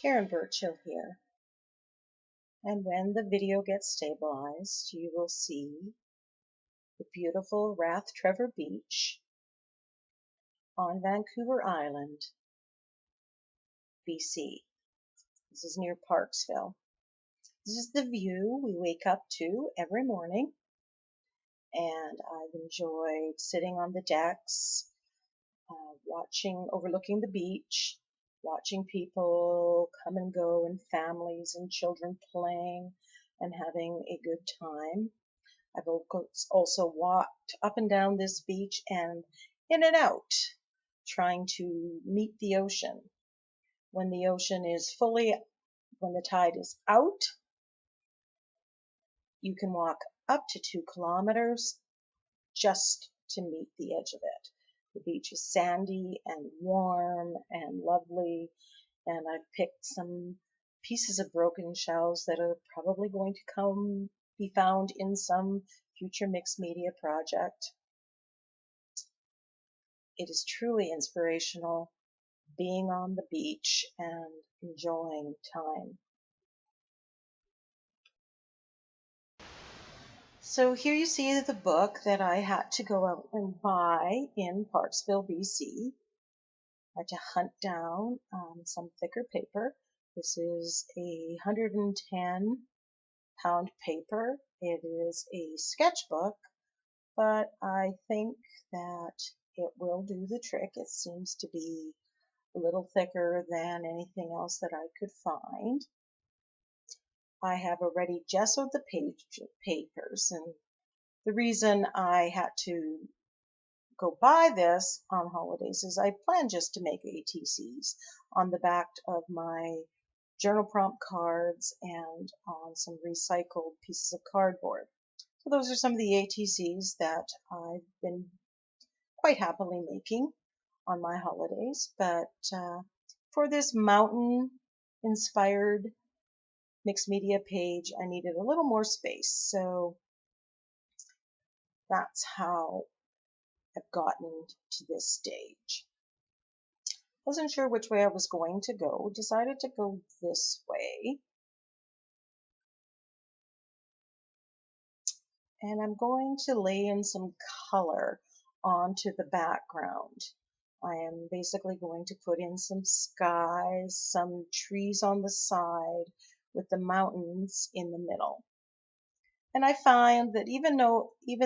Karen Burchill here, and when the video gets stabilized, you will see the beautiful Rathtrevor Beach on Vancouver Island, BC. This is near Parksville. This is the view we wake up to every morning, and I've enjoyed sitting on the decks, overlooking the beach, watching people come and go and families and children playing and having a good time. I've also walked up and down this beach and in and out, trying to meet the ocean. When the tide is out, you can walk up to 2 kilometers just to meet the edge of it. The beach is sandy and warm and lovely, and I've picked some pieces of broken shells that are probably going to be found in some future mixed media project. It is truly inspirational being on the beach and enjoying time. So here you see the book that I had to go out and buy in Parksville, BC. I had to hunt down some thicker paper. This is a 110-pound paper. It is a sketchbook, but I think that it will do the trick. It seems to be a little thicker than anything else that I could find. I have already gessoed the papers, and the reason I had to go buy this on holidays is I plan just to make ATCs on the back of my journal prompt cards and on some recycled pieces of cardboard. So those are some of the ATCs that I've been quite happily making on my holidays. But for this mountain-inspired mixed media page, I needed a little more space. So that's how I've gotten to this stage. Wasn't sure which way I was going to go. Decided to go this way. And I'm going to lay in some color onto the background. I am basically going to put in some skies, some trees on the side with the mountains in the middle. And I find that even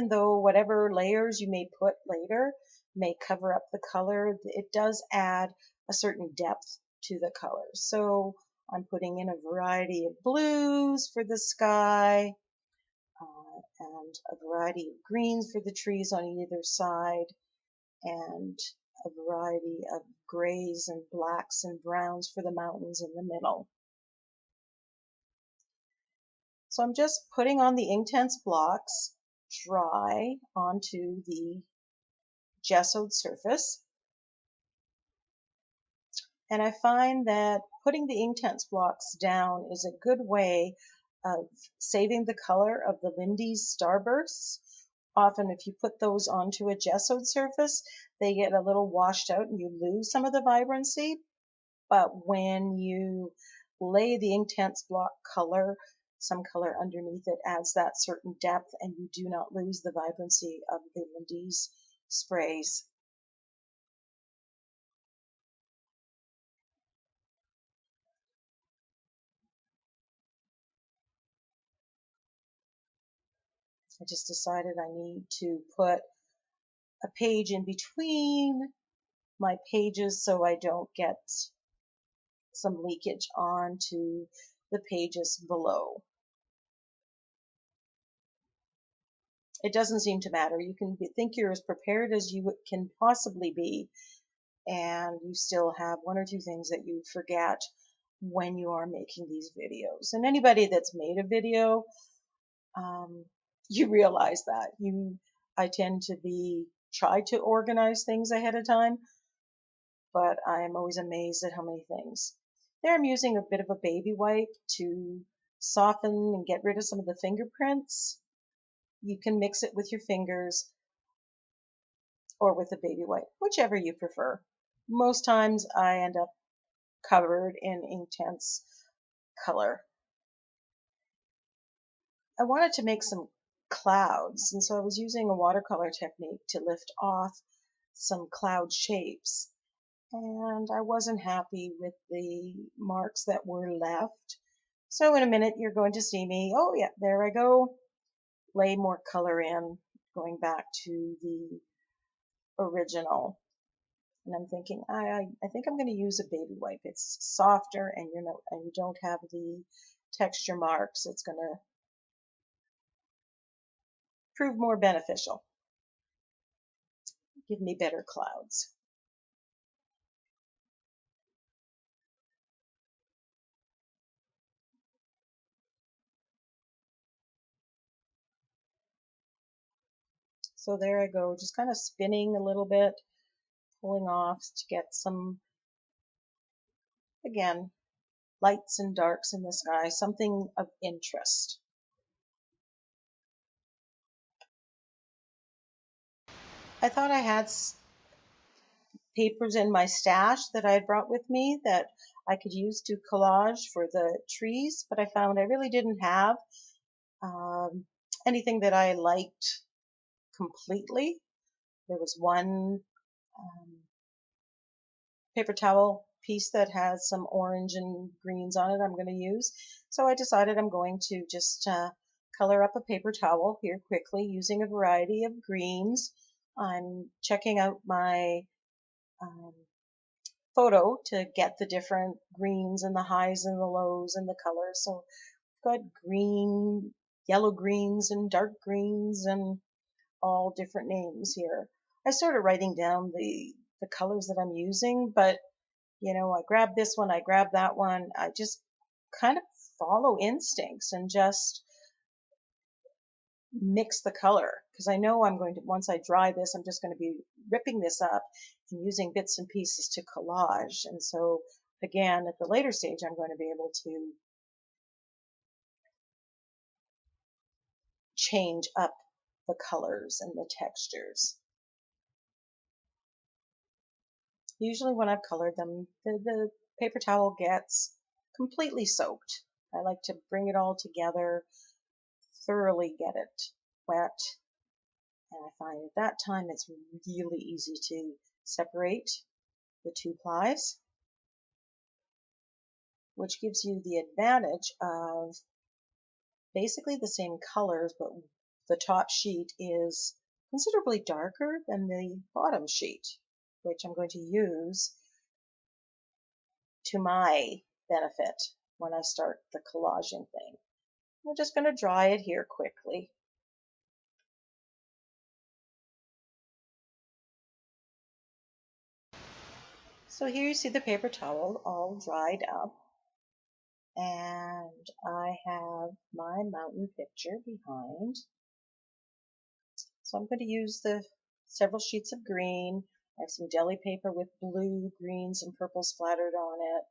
though whatever layers you may put later may cover up the color, it does add a certain depth to the color. So I'm putting in a variety of blues for the sky, and a variety of greens for the trees on either side, and a variety of grays and blacks and browns for the mountains in the middle. So I'm just putting on the Inktense Blocks dry onto the gessoed surface. And I find that putting the Inktense Blocks down is a good way of saving the color of the Lindy's starbursts. Often if you put those onto a gessoed surface, they get a little washed out and you lose some of the vibrancy. But when you lay the Inktense block some color underneath it adds that certain depth, and you do not lose the vibrancy of the Lindy's sprays. I just decided I need to put a page in between my pages so I don't get some leakage onto the pages below. It doesn't seem to matter. You can think you're as prepared as you can possibly be, and you still have one or two things that you forget when you are making these videos. And anybody that's made a video, you realize that. I tend to try to organize things ahead of time, but I am always amazed at how many things. There I'm using a bit of a baby wipe to soften and get rid of some of the fingerprints. You can mix it with your fingers or with a baby wipe, whichever you prefer. Most times I end up covered in Inktense color. I wanted to make some clouds, and so I was using a watercolor technique to lift off some cloud shapes. And I wasn't happy with the marks that were left. So in a minute you're going to see me, oh yeah, there I go, lay more color in, going back to the original. And I'm thinking, I think I'm going to use a baby wipe. It's softer, and you don't have the texture marks. It's going to prove more beneficial, give me better clouds. So there I go, just kind of spinning a little bit, pulling off to get some, again, lights and darks in the sky, something of interest. I thought I had papers in my stash that I had brought with me that I could use to collage for the trees, but I found I really didn't have um, anything that I liked completely. There was one paper towel piece that has some orange and greens on it I'm going to use. So I decided I'm going to just color up a paper towel here quickly using a variety of greens. I'm checking out my um, photo to get the different greens and the highs and the lows and the colors. So I've got green, yellow greens and dark greens and all different names here. I started writing down the colors that I'm using, but I grab this one, I grab that one. I just kind of follow instincts and just mix the color because I know I'm going to, once I dry this, I'm just going to be ripping this up and using bits and pieces to collage. And so again, at the later stage, I'm going to be able to change up the colors and the textures. Usually when I've colored them, the paper towel gets completely soaked. I like to bring it all together, thoroughly get it wet, and I find at that time it's really easy to separate the two plies, which gives you the advantage of basically the same colors, but the top sheet is considerably darker than the bottom sheet, which I'm going to use to my benefit when I start the collaging thing. We're just going to dry it here quickly. So here you see the paper towel all dried up, and I have my mountain picture behind. So I'm going to use the several sheets of green. I have some deli paper with blue, greens, and purple splattered on it.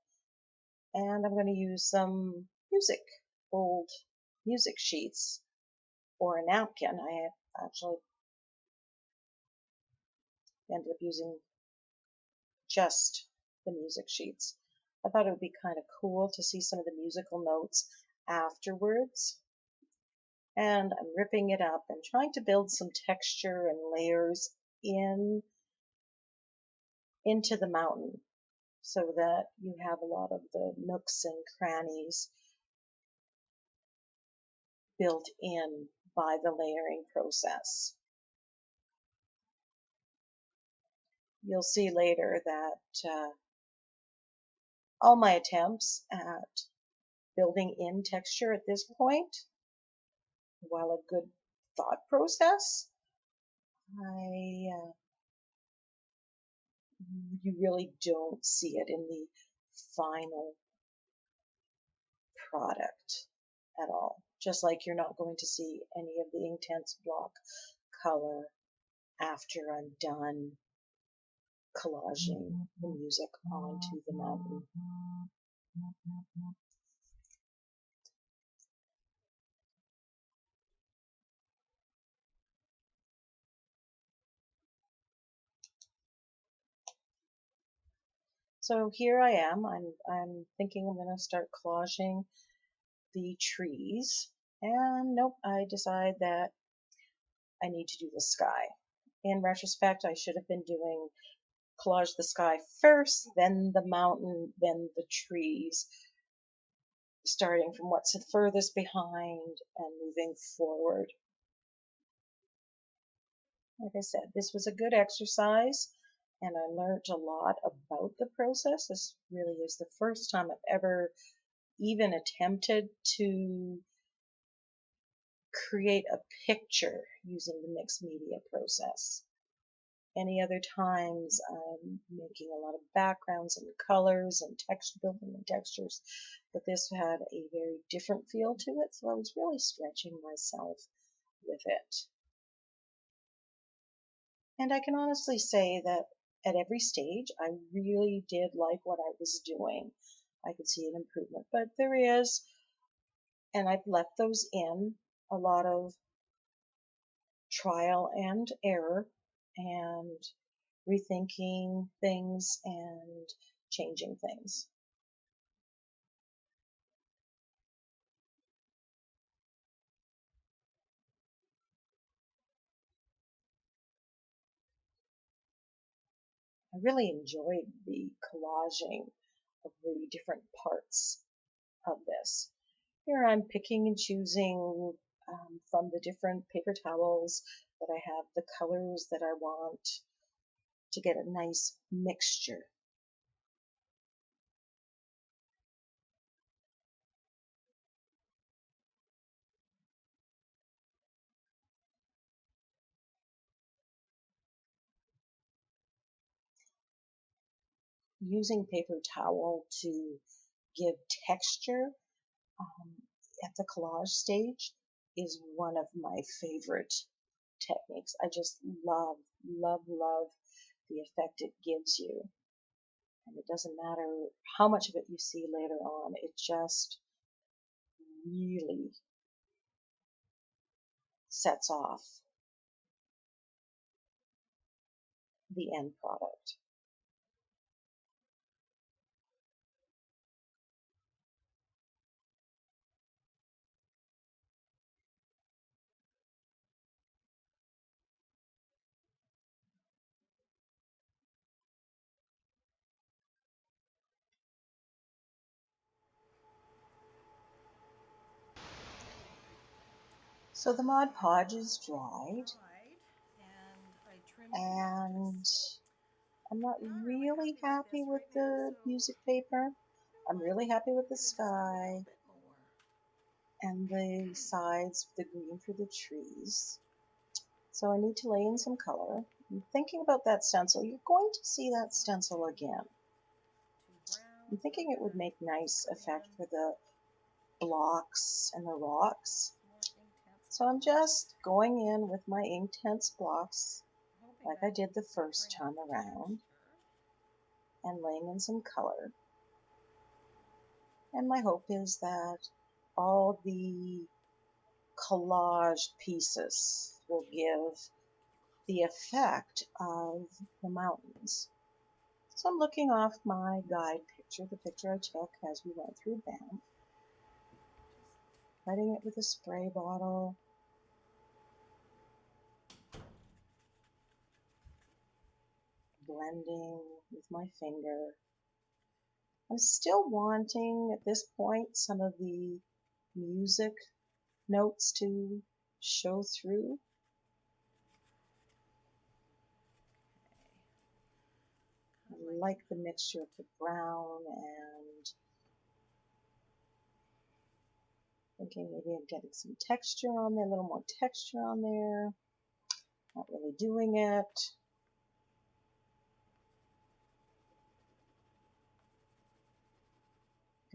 And I'm going to use some old music sheets, or a napkin. I actually ended up using just the music sheets. I thought it would be kind of cool to see some of the musical notes afterwards. And I'm ripping it up and trying to build some texture and layers into the mountain so that you have a lot of the nooks and crannies built in by the layering process. You'll see later that all my attempts at building in texture at this point, while a good thought process, you really don't see it in the final product at all. Just like you're not going to see any of the Inktense block color after I'm done collaging the music onto the mountain. So here I am. I'm thinking I'm going to start collaging the trees. And nope, I decide that I need to do the sky. In retrospect, I should have been doing collage the sky first, then the mountain, then the trees, starting from what's the furthest behind and moving forward. Like I said, this was a good exercise and I learned a lot about the process. This really is the first time I've ever even attempted to create a picture using the mixed media process. Any other times I'm making a lot of backgrounds and colors and texture building and textures, but this had a very different feel to it, so I was really stretching myself with it. And I can honestly say that at every stage I really did like what I was doing. I could see an improvement, but there is, and I've left those in, a lot of trial and error and rethinking things and changing things. I really enjoyed the collaging of the different parts of this. Here I'm picking and choosing from the different paper towels that I have the colors that I want to get a nice mixture. Using paper towel to give texture at the collage stage is one of my favorite techniques. I just love, love, love the effect it gives you. And it doesn't matter how much of it you see later on, it just really sets off the end product. So the Mod Podge is dried, and I'm not really happy with the music paper. I'm really happy with the sky and the sides, the green for the trees. So I need to lay in some color. I'm thinking about that stencil. You're going to see that stencil again. I'm thinking it would make nice effect for the blocks and the rocks. So I'm just going in with my Inktense blocks like I did the first time around and laying in some color. And my hope is that all the collage pieces will give the effect of the mountains. So I'm looking off my guide picture, the picture I took as we went through Banff, wetting it with a spray bottle, blending with my finger. I'm still wanting at this point some of the music notes to show through. I like the mixture of the brown and thinking maybe I'm getting some texture on there, a little more texture on there. Not really doing it.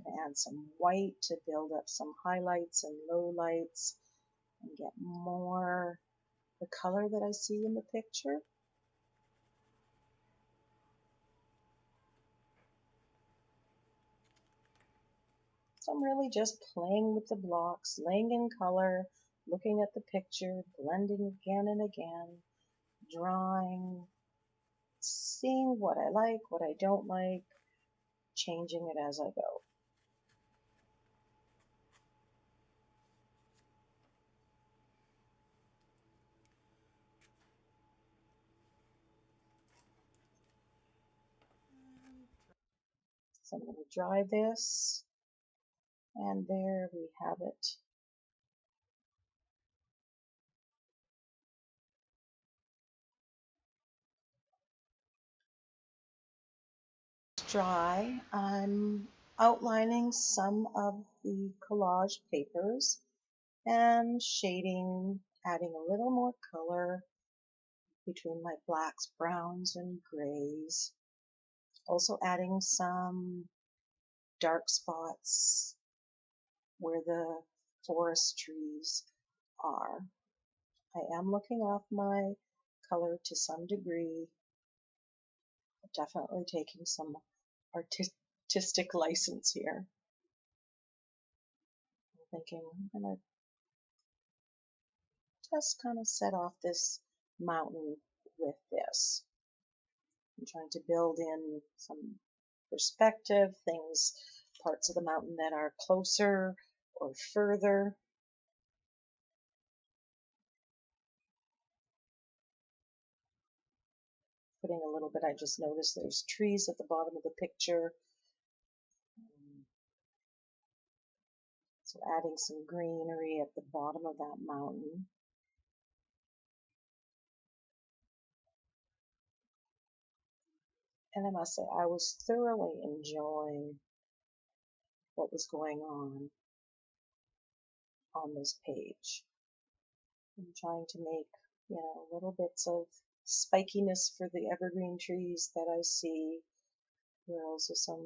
Gonna add some white to build up some highlights and lowlights and get more the color that I see in the picture. So I'm really just playing with the blocks, laying in color, looking at the picture, blending again and again, drawing, seeing what I like, what I don't like, changing it as I go. So I'm going to dry this, and there we have it. Dry, I'm outlining some of the collage papers and shading, adding a little more color between my blacks, browns, and grays. Also adding some dark spots where the forest trees are. I am looking off my color to some degree, definitely taking some artistic license here. I'm thinking I'm going to just kind of set off this mountain with this. I'm trying to build in some perspective, things, parts of the mountain that are closer or further. Putting a little bit, I just noticed there's trees at the bottom of the picture. So adding some greenery at the bottom of that mountain. And I must say, I was thoroughly enjoying what was going on this page. I'm trying to make, little bits of spikiness for the evergreen trees that I see. There are also some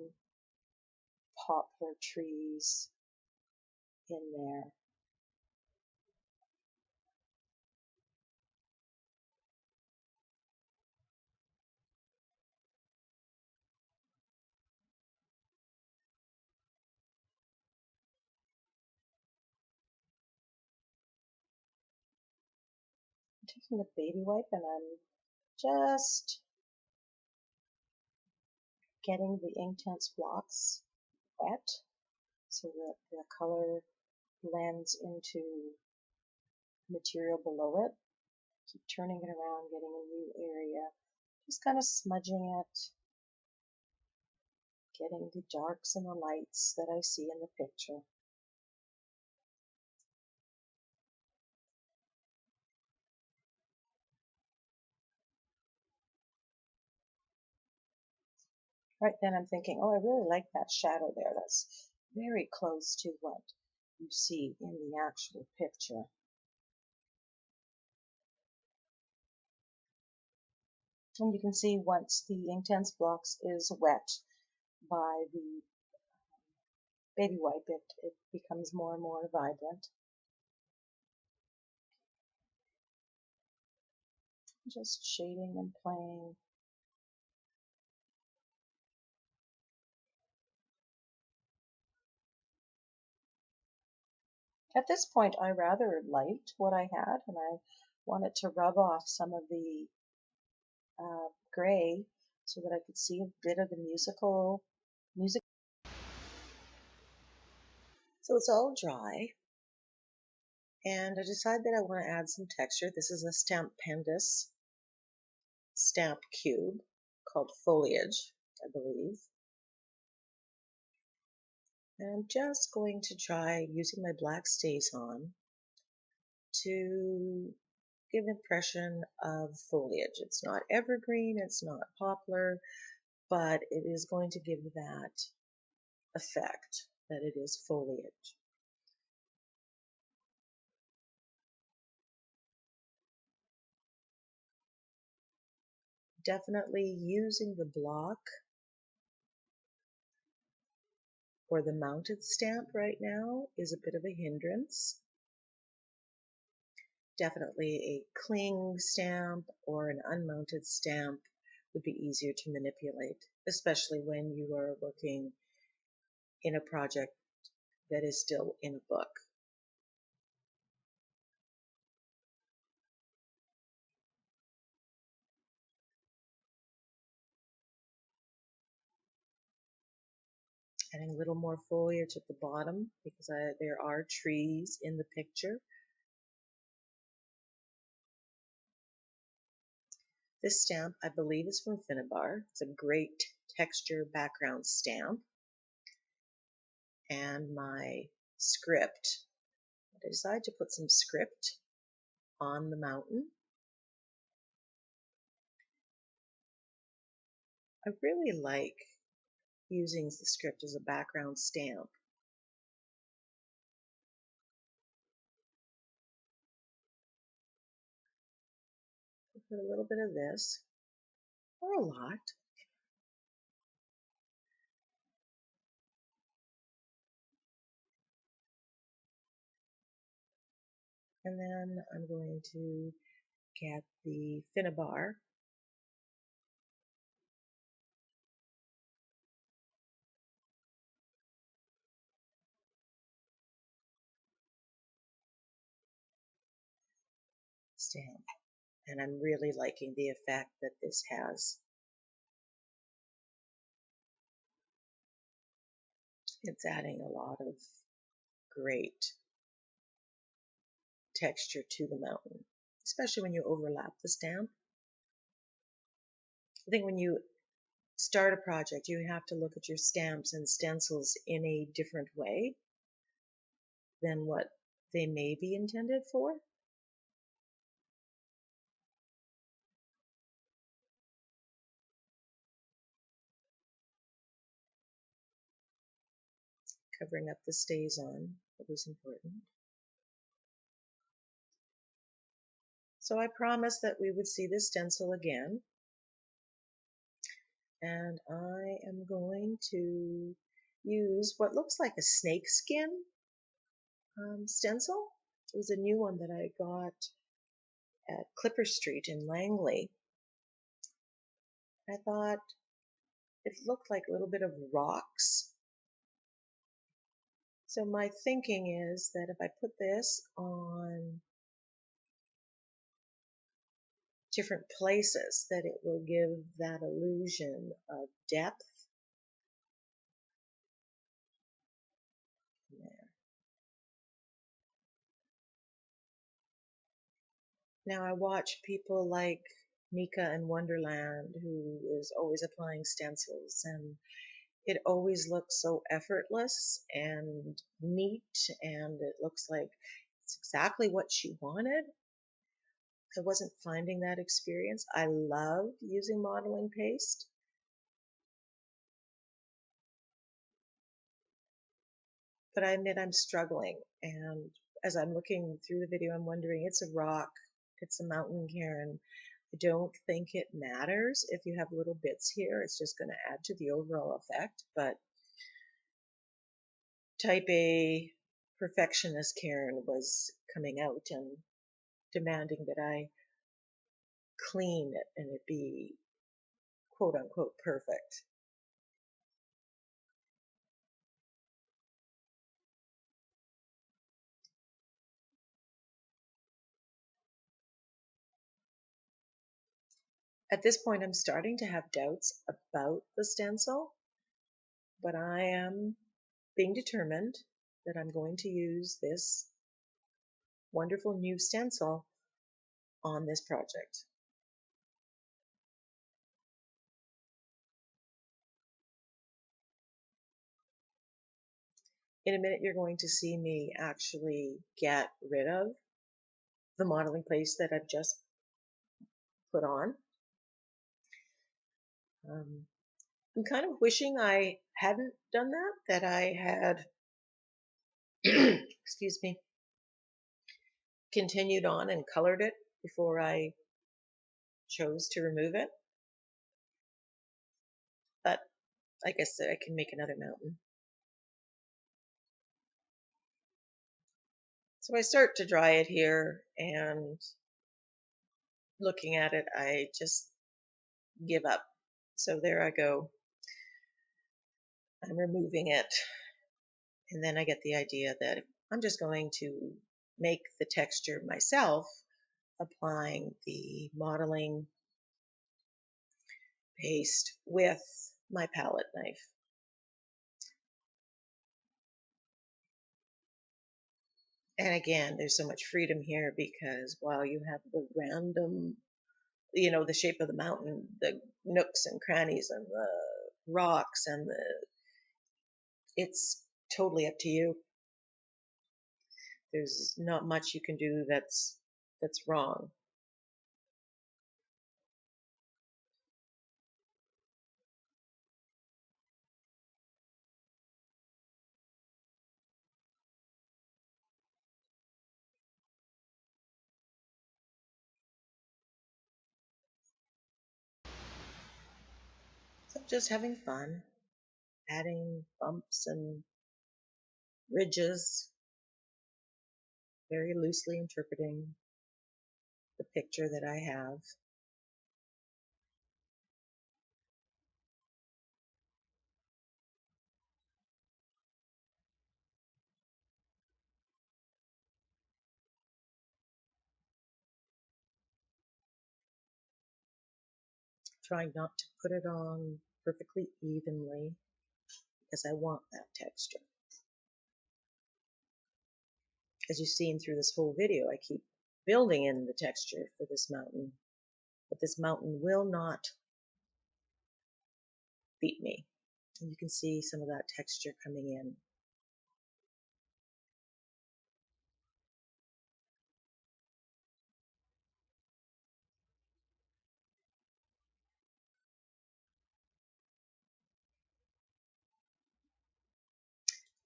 poplar trees in there. I'm taking the baby wipe and I'm just getting the Inktense blocks wet so that the color blends into material below it. Keep turning it around, getting a new area, just kind of smudging it, getting the darks and the lights that I see in the picture. Right then I'm thinking, oh, I really like that shadow there. That's very close to what you see in the actual picture. And you can see once the Inktense blocks is wet by the baby wipe, it becomes more and more vibrant. Just shading and playing. At this point, I rather liked what I had, and I wanted to rub off some of the gray so that I could see a bit of the music. So it's all dry, and I decided that I want to add some texture. This is a Stamp Pendus stamp cube called Foliage, I believe. And I'm just going to try using my black StazOn to give impression of foliage. It's not evergreen, it's not poplar, but it is going to give that effect that it is foliage. Definitely using the block or the mounted stamp right now is a bit of a hindrance. Definitely a cling stamp or an unmounted stamp would be easier to manipulate, especially when you are working in a project that is still in a book. Getting a little more foliage at the bottom because there are trees in the picture. This stamp, I believe, is from Finnabar. It's a great texture background stamp. And my script, I decided to put some script on the mountain. I really like using the script as a background stamp. Put a little bit of this, or a lot. And then I'm going to get the Finnabar stamp. And I'm really liking the effect that this has. It's adding a lot of great texture to the mountain, especially when you overlap the stamp. I think when you start a project, you have to look at your stamps and stencils in a different way than what they may be intended for. Covering up the stays on, that was important. So I promised that we would see this stencil again. And I am going to use what looks like a snakeskin stencil. It was a new one that I got at Clipper Street in Langley. I thought it looked like a little bit of rocks. So my thinking is that if I put this on different places, that it will give that illusion of depth. There. Now I watch people like Mika in Wonderland, who is always applying stencils, and it always looks so effortless and neat, and it looks like it's exactly what she wanted. I wasn't finding that experience. I loved using modeling paste, but I admit I'm struggling. And as I'm looking through the video, I'm wondering, it's a rock, it's a mountain cairn. I don't think it matters if you have little bits here. It's just going to add to the overall effect. But type A perfectionist Karen was coming out and demanding that I clean it and it be quote unquote perfect. At this point, I'm starting to have doubts about the stencil, but I am being determined that I'm going to use this wonderful new stencil on this project. In a minute, you're going to see me actually get rid of the modeling paste that I've just put on. I'm kind of wishing I hadn't done that I had, excuse me, continued on and colored it before I chose to remove it. But like I said, I can make another mountain. So I start to dry it here, and looking at it, I just give up. So there I go. I'm removing it. And then I get the idea that I'm just going to make the texture myself, applying the modeling paste with my palette knife. And again, there's so much freedom here because while you have the random, the shape of the mountain, the nooks and crannies and the rocks it's totally up to you. There's not much you can do that's wrong. So just having fun, adding bumps and ridges, very loosely interpreting the picture that I have. Trying not to put it on perfectly evenly because I want that texture. As you've seen through this whole video, I keep building in the texture for this mountain, but this mountain will not beat me. And you can see some of that texture coming in.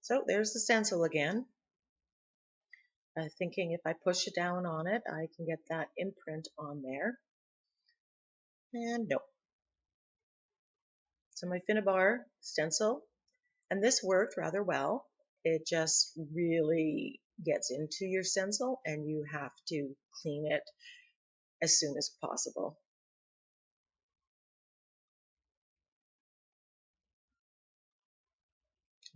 So there's the stencil again. Thinking if I push it down on it, I can get that imprint on there. And no. So my Finnabar stencil, and this worked rather well. It just really gets into your stencil and you have to clean it as soon as possible.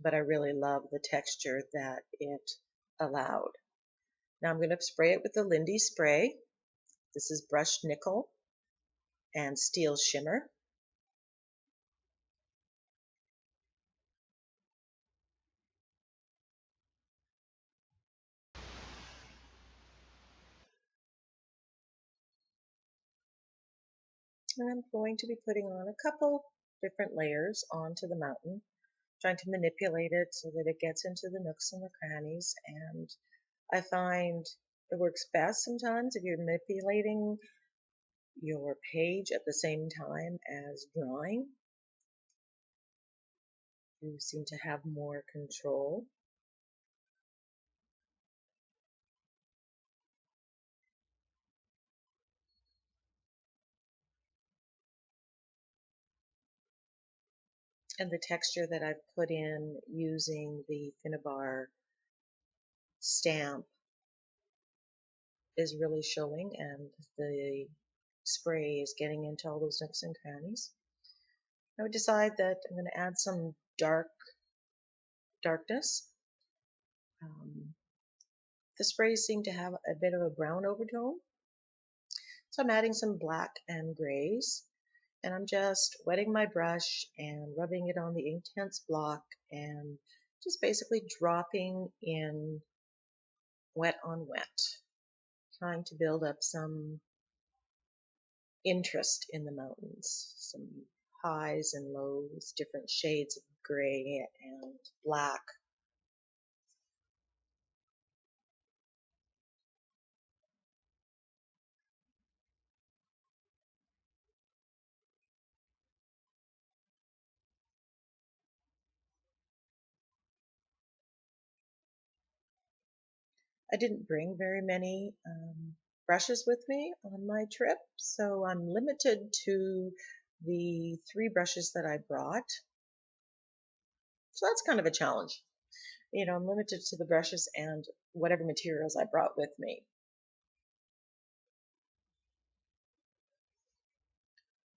But I really love the texture that it allowed. Now I'm going to spray it with the Lindy spray. This is brushed nickel and steel shimmer. And I'm going to be putting on a couple different layers onto the mountain, trying to manipulate it so that it gets into the nooks and the crannies. And I find it works best sometimes if you're manipulating your page at the same time as drawing. You seem to have more control. And the texture that I've put in using the Finnabar stamp is really showing, and the spray is getting into all those nooks and crannies. I would decide that I'm going to add some darkness. The sprays seem to have a bit of a brown overtone, so I'm adding some black and grays, and I'm just wetting my brush and rubbing it on the Inktense block and just basically dropping in wet on wet, trying to build up some interest in the mountains, some highs and lows, different shades of gray and black. I didn't bring very many brushes with me on my trip, so I'm limited to the 3 brushes that I brought. So that's kind of a challenge. I'm limited to the brushes and whatever materials I brought with me.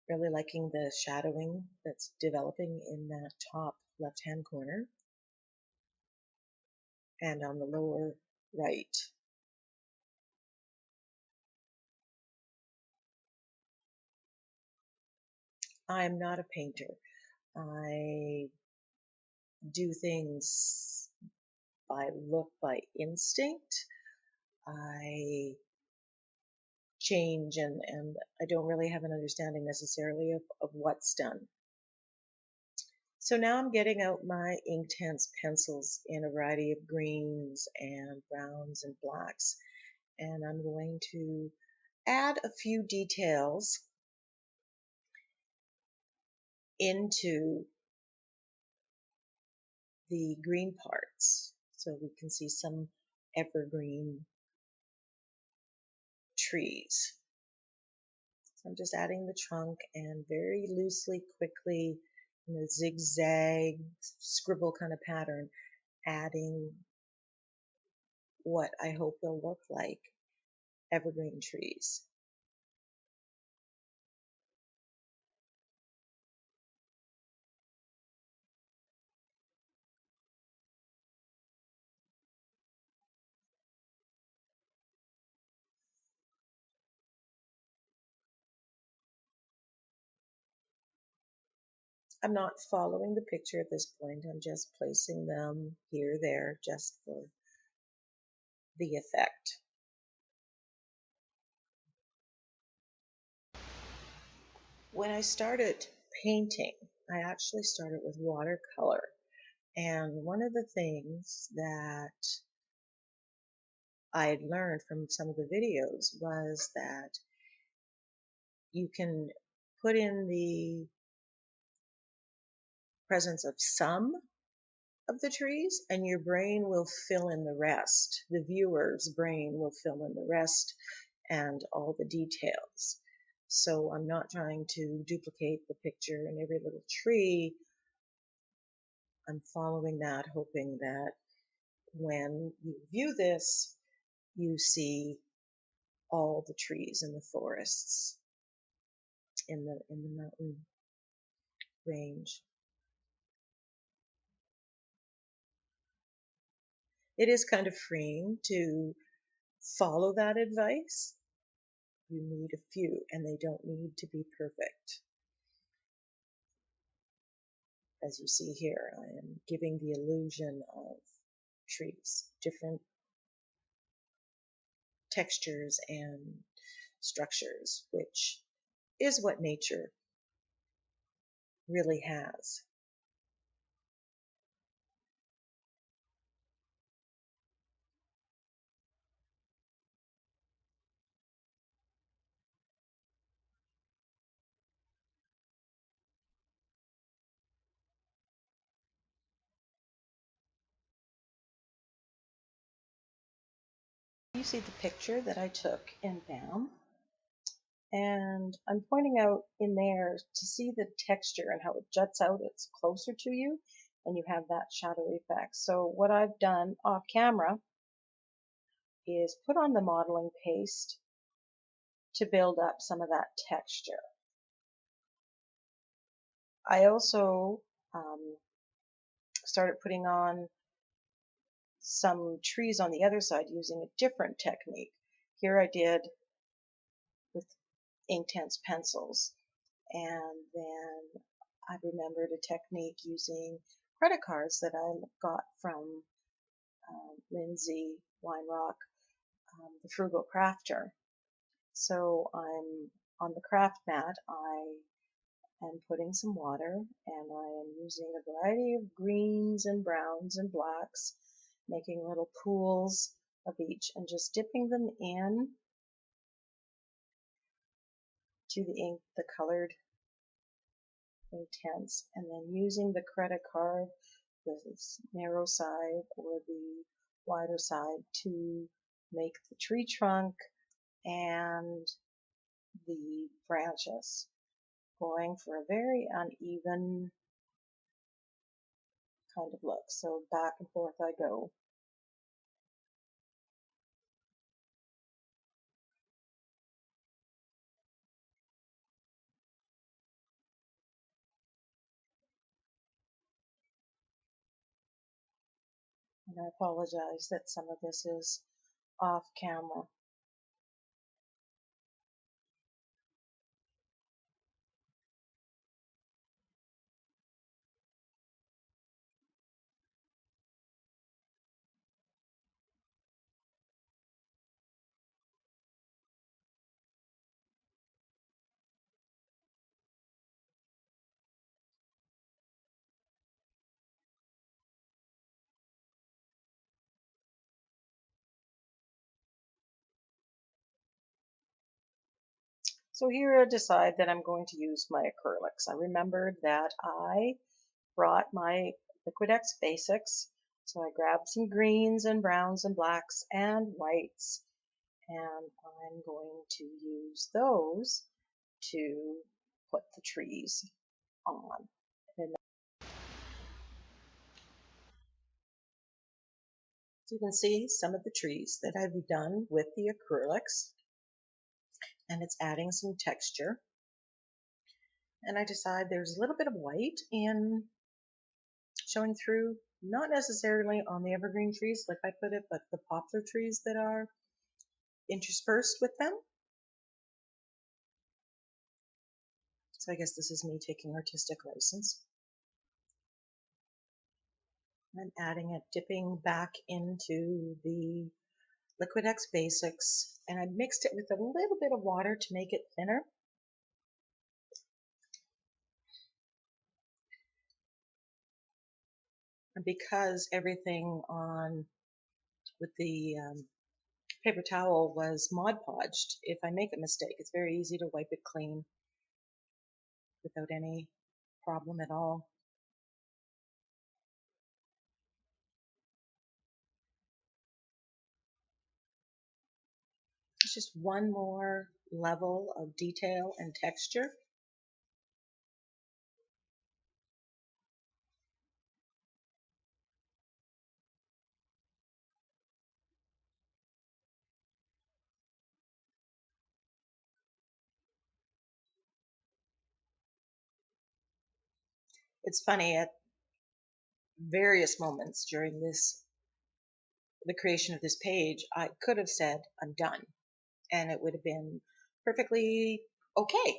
Really liking the shadowing that's developing in that top left-hand corner and on the lower right. I'm not a painter. I do things I look by instinct, I change and I don't really have an understanding necessarily of what's done. So now I'm getting out my Inktense pencils in a variety of greens and browns and blacks, and I'm going to add a few details into the green parts so we can see some evergreen trees. So I'm just adding the trunk and very loosely, quickly, in a zigzag scribble kind of pattern, adding what I hope will look like evergreen trees. I'm not following the picture at this point. I'm just placing them here, there, just for the effect. When I started painting, I actually started with watercolor. And one of the things that I had learned from some of the videos was that you can put in the presence of some of the trees and your brain will fill in the rest. The viewer's brain will fill in the rest and all the details. So I'm not trying to duplicate the picture in every little tree. I'm following that, hoping that when you view this, you see all the trees in the forests in the mountain range. It is kind of freeing to follow that advice. You need a few, and they don't need to be perfect. As you see here, I am giving the illusion of trees, different textures and structures, which is what nature really has. You see the picture that I took in BAM, and I'm pointing out in there to see the texture and how it juts out. It's closer to you, and you have that shadow effect. So what I've done off camera is put on the modeling paste to build up some of that texture. I also started putting on some trees on the other side using a different technique. Here I did with Inktense pencils, and then I remembered a technique using credit cards that I got from Lindsay Weinrock, the Frugal Crafter. So I'm on the craft mat, I am putting some water, and I am using a variety of greens and browns and blacks, making little pools of each and just dipping them in to the ink, the colored Inktense, and then using the credit card, the narrow side or the wider side, to make the tree trunk and the branches, going for a very uneven kind of look. So back and forth I go. And I apologize that some of this is off camera. So here I decide that I'm going to use my acrylics. I remembered that I brought my Liquid-X Basics, so I grabbed some greens and browns and blacks and whites, and I'm going to use those to put the trees on. And so you can see some of the trees that I've done with the acrylics, and it's adding some texture. And I decide there's a little bit of white in showing through, not necessarily on the evergreen trees like I put it, but the poplar trees that are interspersed with them. So I guess this is me taking artistic license. I'm adding it, dipping back into the Liquid-X Basics, and I mixed it with a little bit of water to make it thinner. And because everything on with the paper towel was Mod Podged, if I make a mistake, it's very easy to wipe it clean without any problem at all. It's just one more level of detail and texture. It's funny, at various moments during the creation of this page, I could have said, I'm done, and it would have been perfectly okay.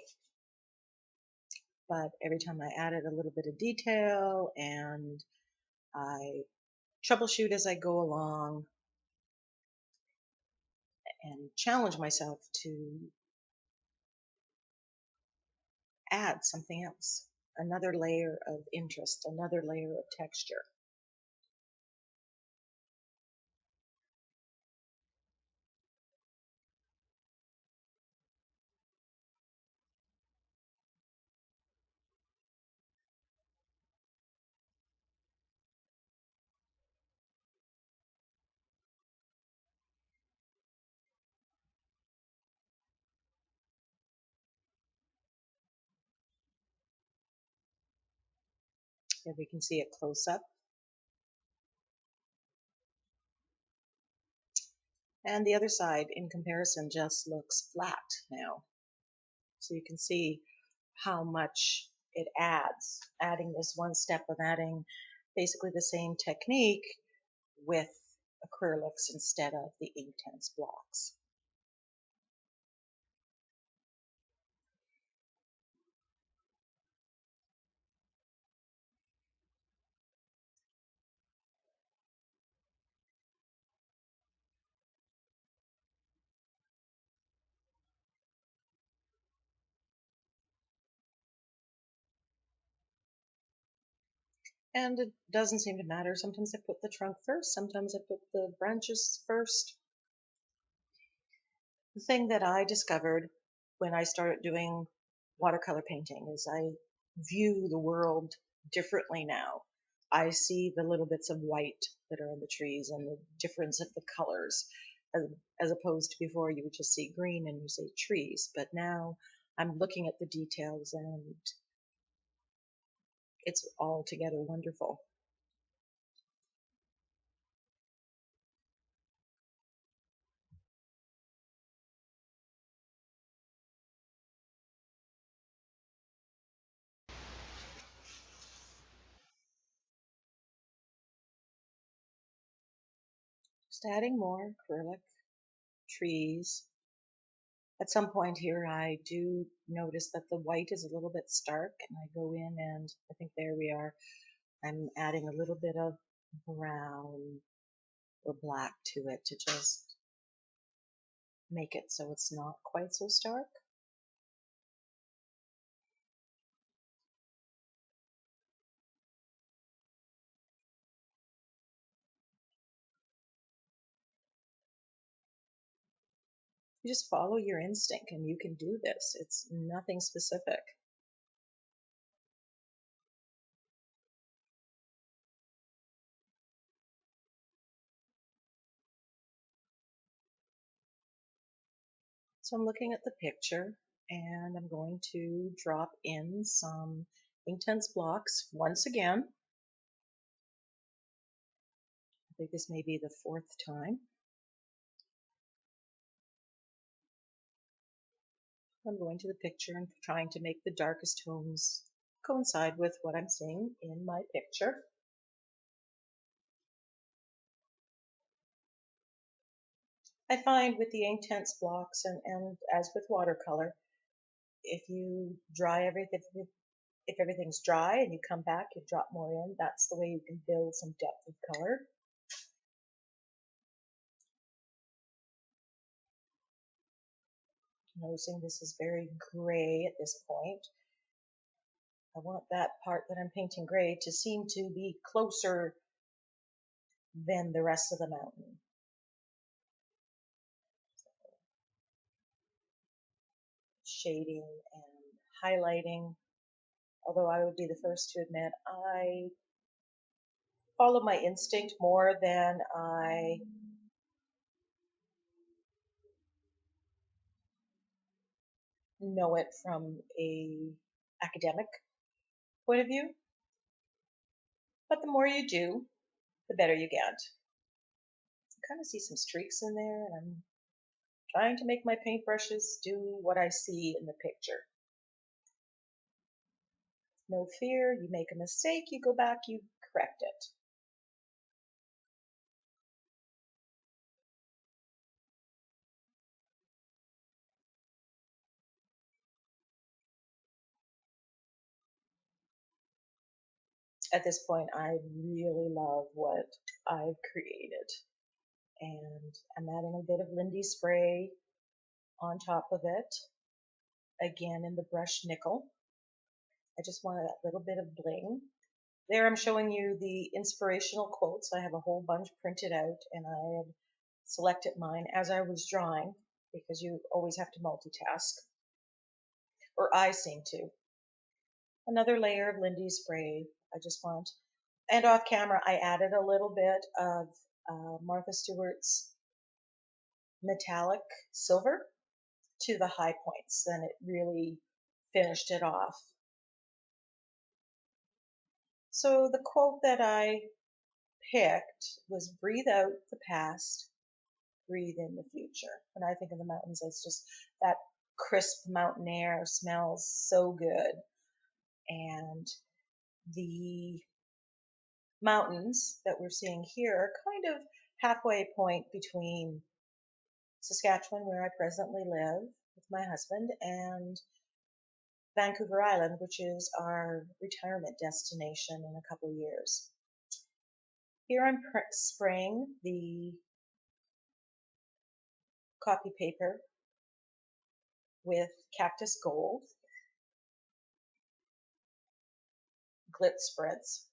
But every time I added a little bit of detail and I troubleshoot as I go along and challenge myself to add something else, another layer of interest, another layer of texture. If we can see it close up. And the other side, in comparison, just looks flat now. So you can see how much it adds, adding this one step of adding basically the same technique with acrylics instead of the Inktense blocks. And it doesn't seem to matter. Sometimes I put the trunk first, sometimes I put the branches first. The thing that I discovered when I started doing watercolor painting is I view the world differently now. I see the little bits of white that are in the trees and the difference of the colors, as opposed to before you would just see green and you say trees. But now I'm looking at the details and it's altogether wonderful. Just adding more acrylic trees. At some point here, I do notice that the white is a little bit stark, and I go in and I think there we are. I'm adding a little bit of brown or black to it to just make it so it's not quite so stark. You just follow your instinct and you can do this. It's nothing specific. So I'm looking at the picture and I'm going to drop in some Inktense blocks once again. I think this may be the fourth time. I'm going to the picture and trying to make the darkest tones coincide with what I'm seeing in my picture. I find with the Inktense blocks and as with watercolor, if you dry everything, if everything's dry and you come back, you drop more in, that's the way you can build some depth of color. Noticing this is very gray at this point. I want that part that I'm painting gray to seem to be closer than the rest of the mountain. Shading and highlighting, although I would be the first to admit I follow my instinct more than I know it from a academic point of view. But the more you do, the better you get. I kind of see some streaks in there, and I'm trying to make my paintbrushes do what I see in the picture. No fear, you make a mistake, you go back, you correct it. At this point, I really love what I've created. And I'm adding a bit of Lindy spray on top of it, again in the brushed nickel. I just wanted that little bit of bling. There I'm showing you the inspirational quotes. I have a whole bunch printed out and I have selected mine as I was drawing because you always have to multitask, or I seem to. Another layer of Lindy spray. I just want, and off camera I added a little bit of Martha Stewart's metallic silver to the high points, and it really finished it off. So the quote that I picked was breathe out the past, breathe in the future. When I think of the mountains, it's just that crisp mountain air smells so good. And the mountains that we're seeing here are kind of halfway point between Saskatchewan, where I presently live with my husband, and Vancouver Island, which is our retirement destination in a couple of years. Here I'm spraying the copy paper with Cactus Gold glitz spreads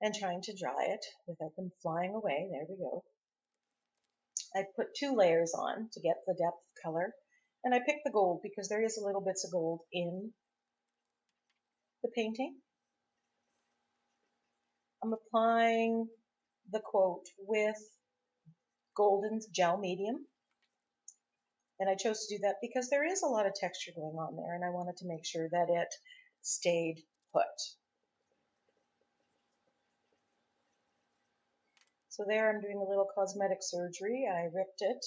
and trying to dry it without them flying away. There we go. I put 2 layers on to get the depth of color, and I picked the gold because there is a little bits of gold in the painting. I'm applying the quote with golden gel medium, and I chose to do that because there is a lot of texture going on there, and I wanted to make sure that it stayed put. So there I'm doing a little cosmetic surgery. I ripped it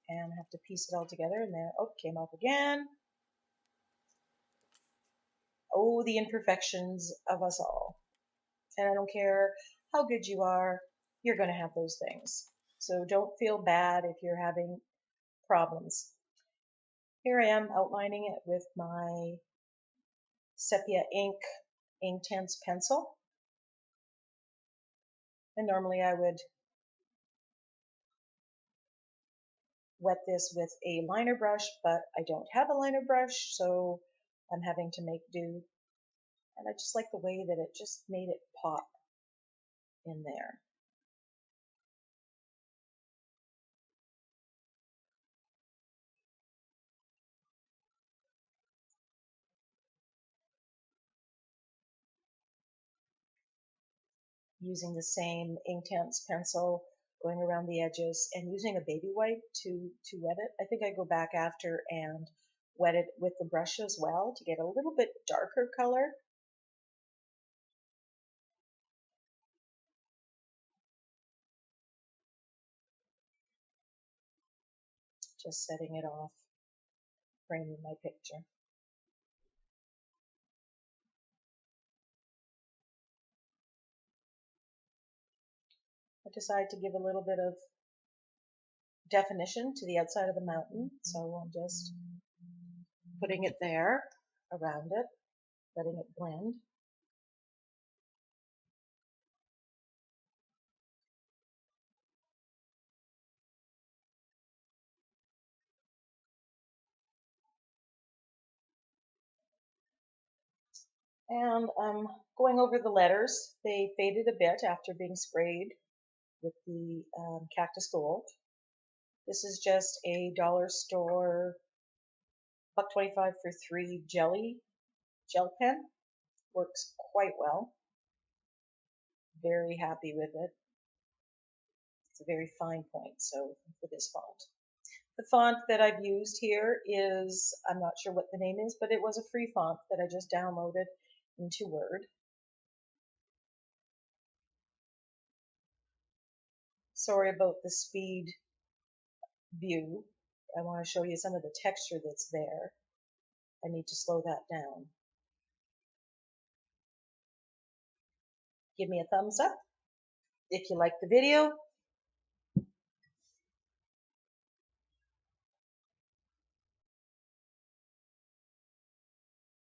and have to piece it all together, and there, oh, came up again. Oh, the imperfections of us all. And I don't care how good you are, you're going to have those things. So don't feel bad if you're having problems. Here I am outlining it with my sepia ink Inktense pencil. And normally I would wet this with a liner brush, but I don't have a liner brush, so I'm having to make do. And I just like the way that it just made it pop in there. using the same Inktense pencil, going around the edges, and using a baby wipe to wet it. I think I go back after and wet it with the brush as well to get a little bit darker color. Just setting it off, framing my picture. I decided to give a little bit of definition to the outside of the mountain, so I'm just putting it there around it, letting it blend. And I'm going over the letters. They faded a bit after being sprayed with the cactus gold. This is just a dollar store $1.25 for 3 gel pen. Works quite well. Very happy with it. It's a very fine point, so for this font. The font that I've used here is, I'm not sure what the name is, but it was a free font that I just downloaded into Word. Sorry about the speed view. I want to show you some of the texture that's there. I need to slow that down. Give me a thumbs up if you like the video,